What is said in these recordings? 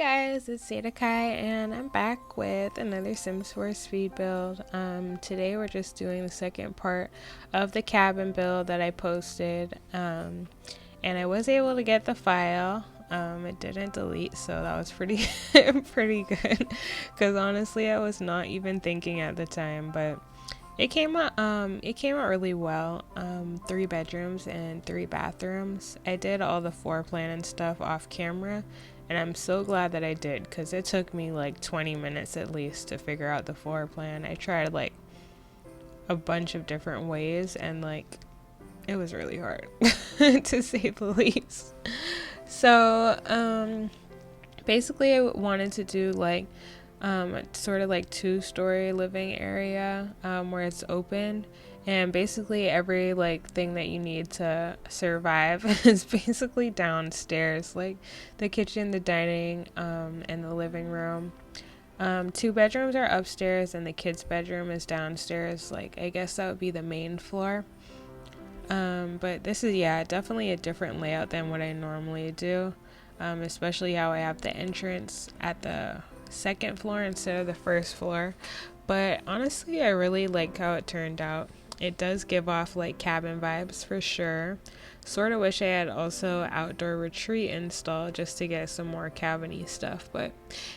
Guys, it's Zadakai and I'm back with another Sims 4 speed build. Today we're just doing the second part of the cabin build that I posted. And I was able to get the file. It didn't delete, so that was pretty pretty good. Because honestly, I was not even thinking at the time, but it came out really well. 3 bedrooms and 3 bathrooms. I did all the floor plan and stuff off camera, and I'm so glad that I did, because it took me like 20 minutes at least to figure out the floor plan. I tried like a bunch of different ways, and like it was really hard to say the least. So basically I wanted to do like sort of like 2-story living area where it's open, and basically every like thing that you need to survive is basically downstairs, like the kitchen, the dining, and the living room. 2 bedrooms are upstairs and the kids' bedroom is downstairs. Like I guess that would be the main floor. But this is definitely a different layout than what I normally do, especially how I have the entrance at the second floor instead of the first floor. But honestly, I really like how it turned out. It does give off like cabin vibes for sure. Sort of wish I had also outdoor retreat installed just to get some more cabin-y stuff, but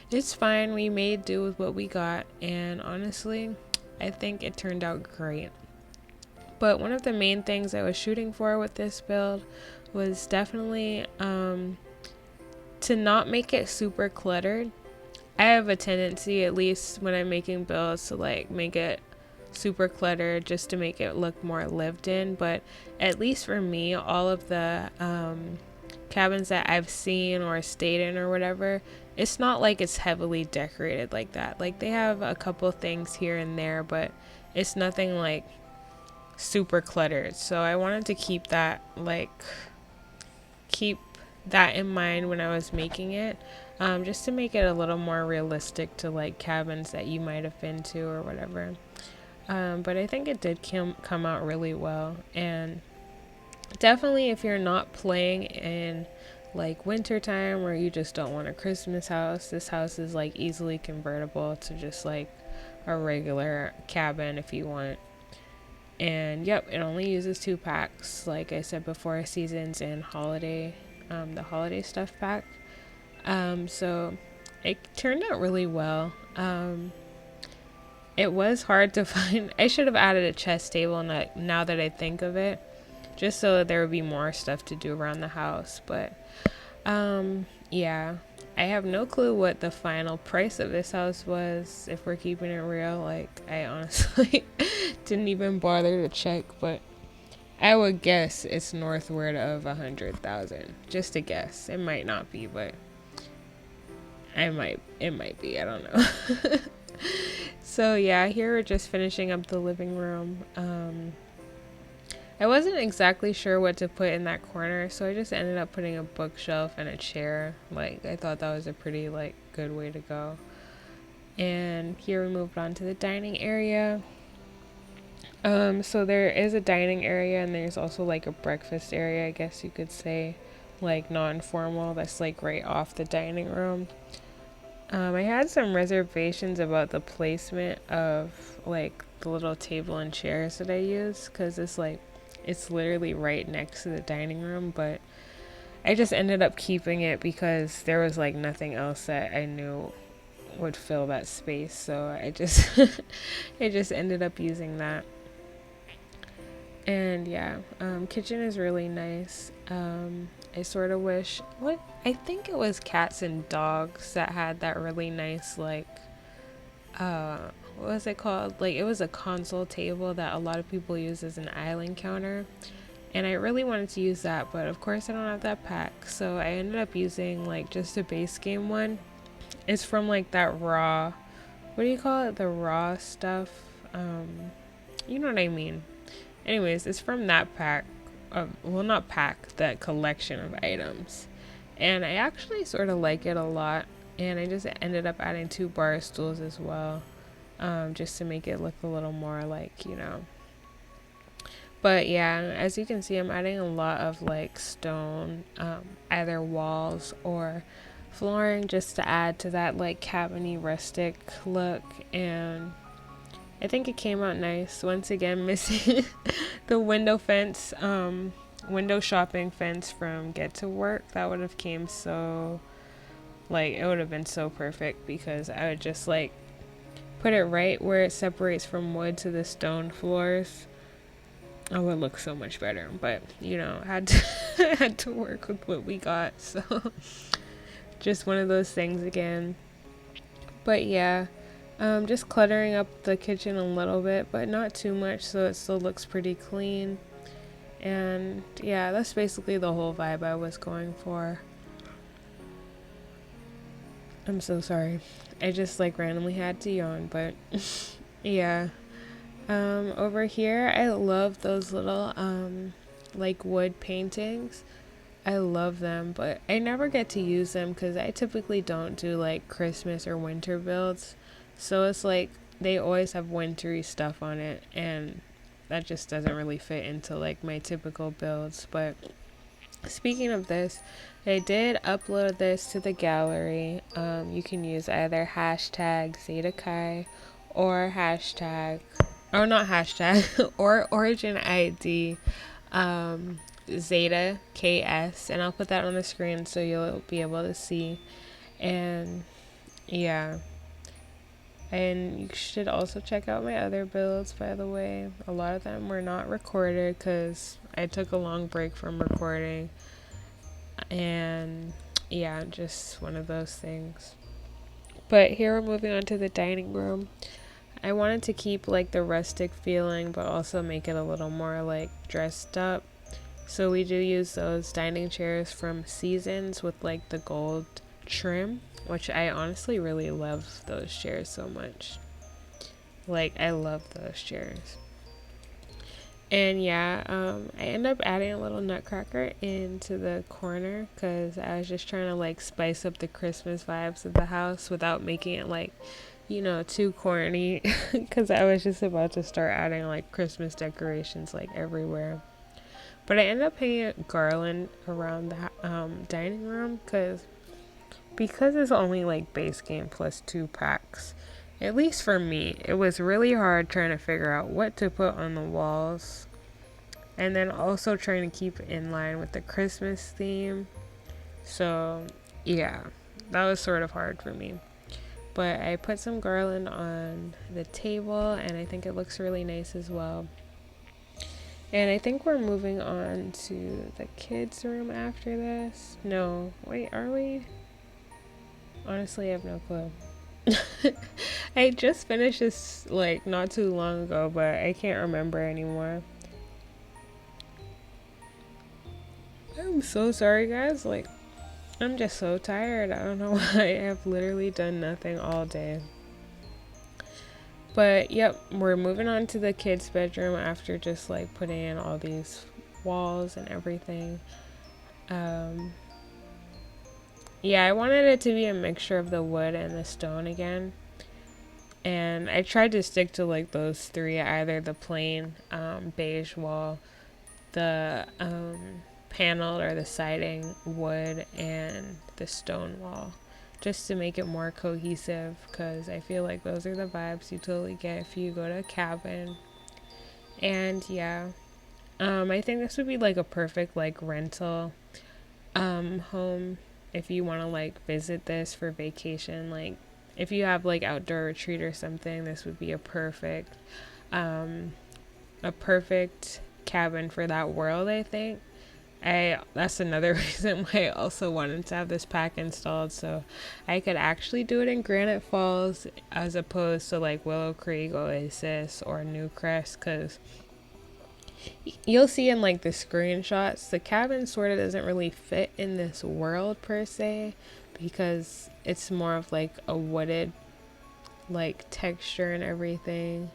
it's fine. We made do with what we got, and honestly, I think it turned out great. But one of the main things I was shooting for with this build was definitely to not make it super cluttered. I have a tendency, at least when I'm making builds, to like make it super cluttered just to make it look more lived in. But at least for me, all of the cabins that I've seen or stayed in or whatever, it's not like it's heavily decorated like that. Like they have a couple things here and there, but it's nothing like super cluttered. So I wanted to keep that in mind when I was making it, just to make it a little more realistic to like cabins that you might have been to or whatever. But I think it did come out really well, and definitely if you're not playing in like winter time or you just don't want a Christmas house, this house is like easily convertible to just like a regular cabin if you want. And yep, it only uses 2 packs, like I said before, seasons and holiday, the holiday stuff pack. So it turned out really well. It was hard to find. I should have added a chess table now that I think of it, just so that there would be more stuff to do around the house. But yeah, I have no clue what the final price of this house was, if we're keeping it real. Like I honestly didn't even bother to check, but I would guess it's northward of 100,000. Just a guess. It might not be, but it might be. I don't know. So yeah, here we're just finishing up the living room. I wasn't exactly sure what to put in that corner, so I just ended up putting a bookshelf and a chair. Like I thought that was a pretty like good way to go. And here we moved on to the dining area. So there is a dining area, and there's also like a breakfast area, I guess you could say, like non-formal, that's like right off the dining room. I had some reservations about the placement of like the little table and chairs that I use, because it's literally right next to the dining room, but I just ended up keeping it because there was like nothing else that I knew would fill that space, so I just I just ended up using that. And yeah, kitchen is really nice. I sort of wish, I think it was cats and dogs that had that really nice like what was it called? Like it was a console table that a lot of people use as an island counter. And I really wanted to use that, but of course I don't have that pack. So I ended up using like just a base game one. It's from like that raw, what do you call it? The raw stuff. You know what I mean. Anyways, it's from that pack. Well, not pack, that collection of items. And I actually sort of like it a lot. And I just ended up adding 2 bar stools as well, just to make it look a little more like, you know. But yeah, as you can see, I'm adding a lot of like stone, either walls or flooring just to add to that like cabiny rustic look, and I think it came out nice. Once again, missing the window shopping fence from Get to Work. That would have came so, like, it would have been so perfect, because I would just like put it right where it separates from wood to the stone floors. It would look so much better, but you know, had to had to work with what we got. So just one of those things again. But yeah, just cluttering up the kitchen a little bit, but not too much, so it still looks pretty clean. And yeah, that's basically the whole vibe I was going for. I'm so sorry. I just like randomly had to yawn, but yeah. Over here, I love those little like wood paintings. I love them, but I never get to use them because I typically don't do like Christmas or winter builds. So it's like they always have wintry stuff on it, and that just doesn't really fit into like my typical builds. But speaking of this, I did upload this to the gallery. You can use either hashtag zadakai or hashtag, or not hashtag, or origin ID Zeta KS, and I'll put that on the screen so you'll be able to see. And yeah, and you should also check out my other builds, by the way. A lot of them were not recorded because I took a long break from recording, and yeah, just one of those things. But here we're moving on to the dining room. I wanted to keep like the rustic feeling, but also make it a little more like dressed up. So we do use those dining chairs from Seasons with like the gold trim, which I honestly really love those chairs so much. Like, I love those chairs. And yeah, I end up adding a little nutcracker into the corner because I was just trying to like spice up the Christmas vibes of the house without making it like, you know, too corny, because I was just about to start adding like Christmas decorations like everywhere. But I ended up hanging a garland around the dining room because it's only like base game plus 2 packs. At least for me, it was really hard trying to figure out what to put on the walls, and then also trying to keep in line with the Christmas theme. So yeah, that was sort of hard for me. But I put some garland on the table, and I think it looks really nice as well. And I think we're moving on to the kids' room after this. No, wait, are we? Honestly, I have no clue. I just finished this like not too long ago, but I can't remember anymore. I'm so sorry, guys. Like, I'm just so tired. I don't know why. I have literally done nothing all day. But yep, we're moving on to the kids' bedroom after just like putting in all these walls and everything. Yeah, I wanted it to be a mixture of the wood and the stone again. And I tried to stick to like those three, either the plain beige wall, the paneled or the siding wood, and the stone wall, just to make it more cohesive, because I feel like those are the vibes you totally get if you go to a cabin. And yeah, I think this would be like a perfect like rental home if you want to like visit this for vacation. Like if you have like outdoor retreat or something, this would be a perfect cabin for that world, I think. That's another reason why I also wanted to have this pack installed, so I could actually do it in Granite Falls as opposed to like Willow Creek, Oasis, or Newcrest, because you'll see in like the screenshots, the cabin sort of doesn't really fit in this world per se, because it's more of like a wooded like texture and everything.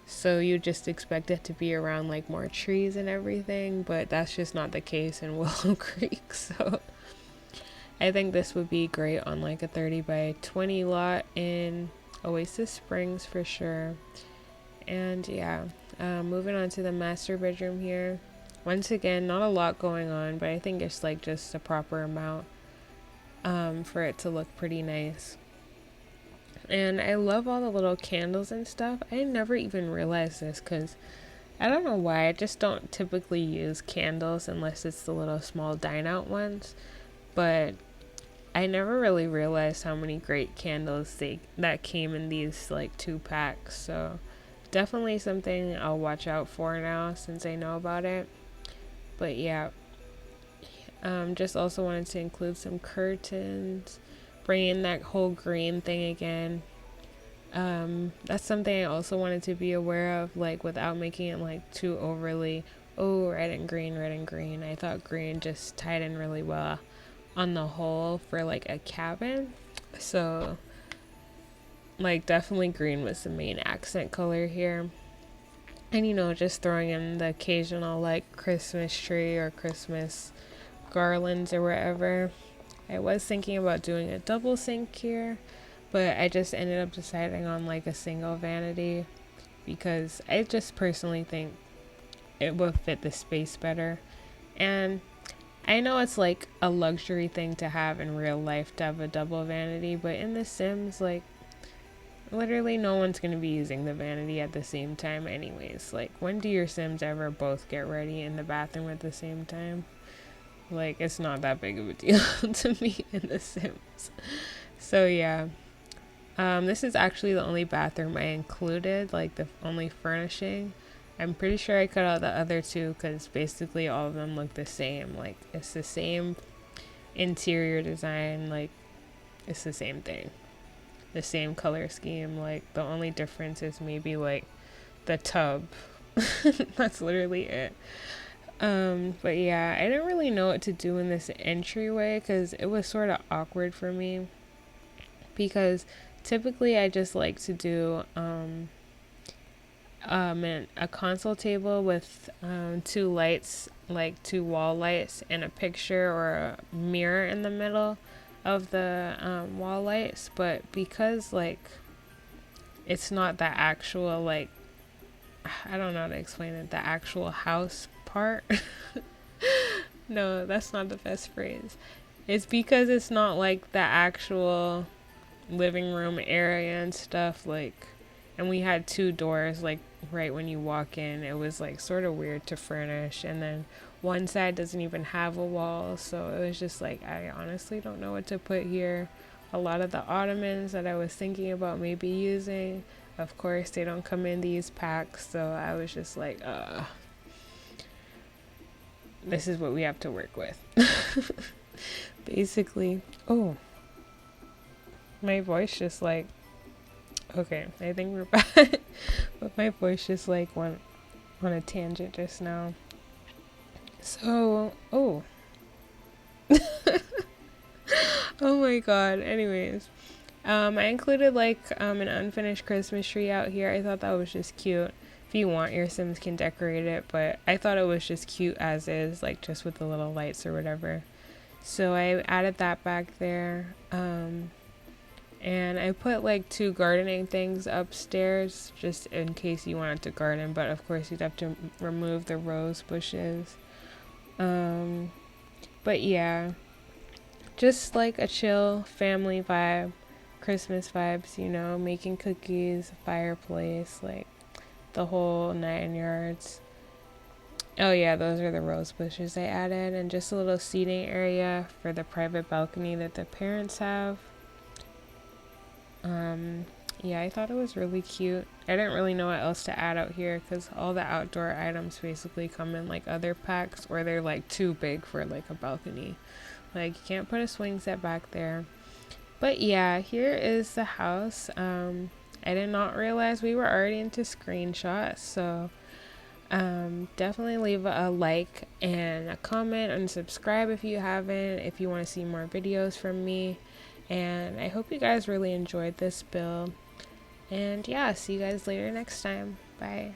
So you just expect it to be around like more trees and everything, but that's just not the case in Willow Creek. So I think this would be great on like a 30 by 20 lot in Oasis Springs for sure. And yeah, moving on to the master bedroom here. Once again, not a lot going on, but I think it's like just a proper amount. for it to look pretty nice. And I love all the little candles and stuff. I never even realized this because I don't know why. I just don't typically use candles unless it's the little small dine out ones. But I never really realized how many great candles that came in these like 2-packs. So definitely something I'll watch out for now since I know about it. But yeah, just also wanted to include some curtains, bring in that whole green thing again. That's something I also wanted to be aware of, like without making it like too overly, oh, red and green, red and green. I thought green just tied in really well on the whole for like a cabin. So like definitely green was the main accent color here. And you know, just throwing in the occasional like Christmas tree or Christmas garlands or whatever. I was thinking about doing a double sink here, but I just ended up deciding on like a single vanity because I just personally think it would fit the space better. And I know it's like a luxury thing to have in real life to have a double vanity, but in The Sims, like literally no one's going to be using the vanity at the same time anyways. Like, when do your Sims ever both get ready in the bathroom at the same time? Like, it's not that big of a deal to me in The Sims. So yeah, this is actually the only bathroom I included, like the only furnishing. I'm pretty sure I cut out the other two because basically all of them look the same. Like, it's the same interior design, like it's the same thing, the same color scheme. Like, the only difference is maybe like the tub. That's literally it. But yeah, I didn't really know what to do in this entryway because it was sort of awkward for me, because typically I just like to do a console table with 2 lights, like 2 wall lights and a picture or a mirror in the middle of the wall lights. But because like it's not the actual, like, I don't know how to explain it, the actual house part. No, that's not the best phrase. It's because it's not like the actual living room area and stuff, like, and we had 2 doors like right when you walk in. It was like sort of weird to furnish, and then one side doesn't even have a wall, so it was just like, I honestly don't know what to put here. A lot of the ottomans that I was thinking about maybe using, of course they don't come in these packs, so I was just like, this is what we have to work with. Basically. Oh, my voice just like, okay, I think we're back. But my voice just like went on a tangent just now. So, oh. Oh my god. Anyways, I included like an unfinished Christmas tree out here. I thought that was just cute. If you want, your Sims can decorate it, but I thought it was just cute as is, like just with the little lights or whatever. So I added that back there. And I put like 2 gardening things upstairs just in case you wanted to garden, but of course you'd have to remove the rose bushes. But yeah, just like a chill family vibe, Christmas vibes, you know, making cookies, fireplace, like the whole 9 yards. Oh yeah, those are the rose bushes I added, and just a little seating area for the private balcony that the parents have. Yeah, I thought it was really cute. I didn't really know what else to add out here because all the outdoor items basically come in like other packs, or they're like too big for like a balcony. Like, you can't put a swing set back there. But yeah, here is the house. I did not realize we were already into screenshots, so definitely leave a like and a comment and subscribe if you haven't, if you want to see more videos from me. And I hope you guys really enjoyed this build. And yeah, see you guys later next time. Bye.